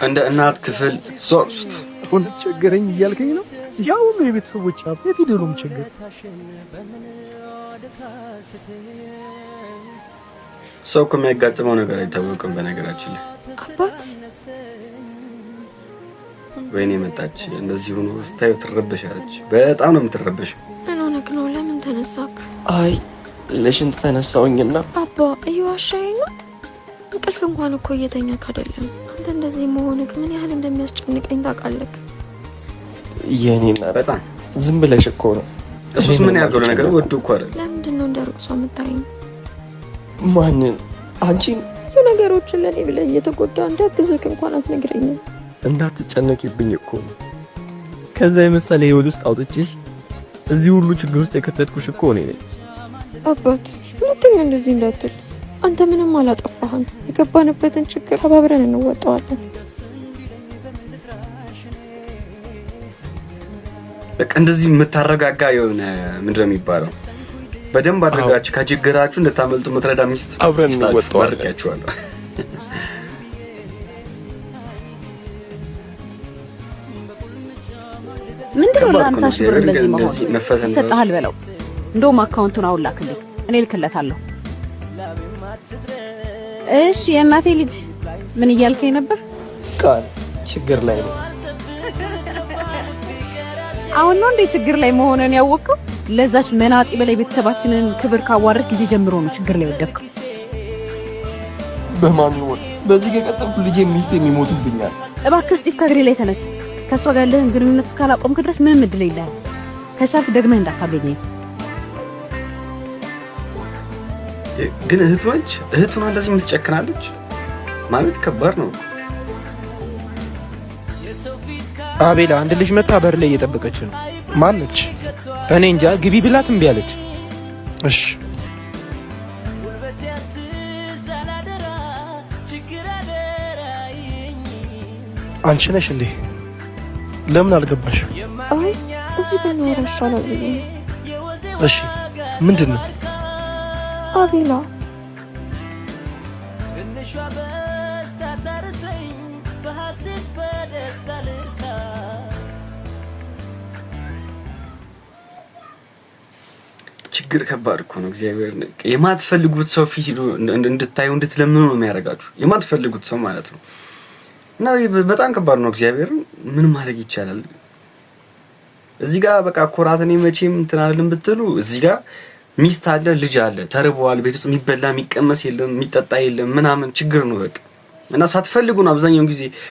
እንደ እናት ክፍል 3 ሁን ቸገረኝ እያልከኝ ነው? ያው የቤተሰቦች ሀብት የት ሄዶ ነው ቸገር? ሰው ከሚያጋጥመው ነገር አይታወቅም። በነገራችን ላይ አባት ወይኔ መጣች እንደዚህ ሆኖ ስታዩ ትረበሻለች። በጣም ነው የምትረበሸው። ምን ሆነክ ነው? ለምን ተነሳክ? አይ ለሽንት ተነሳውኝና አባ እየዋሻኝ ነው። እንቅልፍ እንኳን እኮ እየተኛክ አይደለም። አንተ እንደዚህ መሆንክ ምን ያህል እንደሚያስጨንቀኝ ታውቃለህ? የኔና በጣም ዝም ብለሽ እኮ ነው። እሱስ ምን ያደርገው ነገር ወዶ እኮ አይደል? ለምንድን ነው እንደርቅሶ የምታይኝ? ማንን? አንቺን? ብዙ ነገሮችን ለኔ ብለህ እየተጎዳ እንዳትዝክ እንኳን አትነግረኝም። እንዳትጨነቂብኝ እኮ ነው። ከዛ የመሰለ ህይወት ውስጥ አውጥቼሽ እዚህ ሁሉ ችግር ውስጥ የከተትኩሽ እኮ እኔ ነኝ። አባት ሁለተኛ እንደዚህ እንዳትል። አንተ ምንም አላጠፋህም። የገባንበትን ችግር ተባብረን እንወጣዋለን። በቃ እንደዚህ የምታረጋጋ የሆነ ምንድነው የሚባለው? በደንብ አድርጋችሁ ከችግራችሁ እንድታመልጡ የምትረዳ ሚስት አብረን እንወጣዋለን። ምንድነው ለ50 ሺህ ብር እንደዚህ መሆን ይሰጣል በለው። እንደውም አካውንቱን አውላክልኝ እኔ ልክለታለሁ። እሺ የእናቴ ልጅ ምን እያልከኝ ነበር? ቃል ችግር ላይ ነው። አሁን ነው እንዴ ችግር ላይ መሆንን ያወቀው? ለዛች መናጢ በላይ ቤተሰባችንን ክብር ካዋረድ ጊዜ ጀምሮ ነው ችግር ላይ ወደቅኩ። በማን ነው በዚህ ከቀጠልኩ ልጄ ሚስት የሚሞቱብኛል። እባክህ ስቲቭ ከግሬ ላይ ተነስ። ከሷ ጋር ያለህን ግንኙነት እስካላቆምክ ድረስ ምንም እድል የለህም። ከቻልክ ደግመህ እንዳታገኘኝ። ግን እህቱን እንደዚህ የምትጨክናለች ማለት ከባድ ነው። አቤላ አንድ ልጅ መጣ በር ላይ እየጠበቀች ነው። ማነች? እኔ እንጃ። ግቢ ብላት እምቢ አለች። እሺ አንቺ ነሽ እንዴ? ለምን አልገባሽ? አይ እዚህ በኖር ይሻላል ብዬ። እሺ ምንድን ነው? አቤላ ችግር ከባድ እኮ ነው። እግዚአብሔር የማትፈልጉት ሰው ፊት እንድታዩ እንድትለምኑ ነው የሚያደርጋችሁ። የማትፈልጉት ሰው ማለት ነው። እና በጣም ከባድ ነው። እግዚአብሔር ምን ማድረግ ይቻላል? እዚህ ጋር በቃ ኮራት እኔ መቼም እንትን አይደለም ብትሉ እዚህ ጋር ሚስት አለ፣ ልጅ አለ፣ ተርበዋል። ቤት ውስጥ የሚበላ የሚቀመስ የለም፣ የሚጠጣ የለም ምናምን ችግር ነው በቃ። እና ሳትፈልጉ ነው አብዛኛውን ጊዜ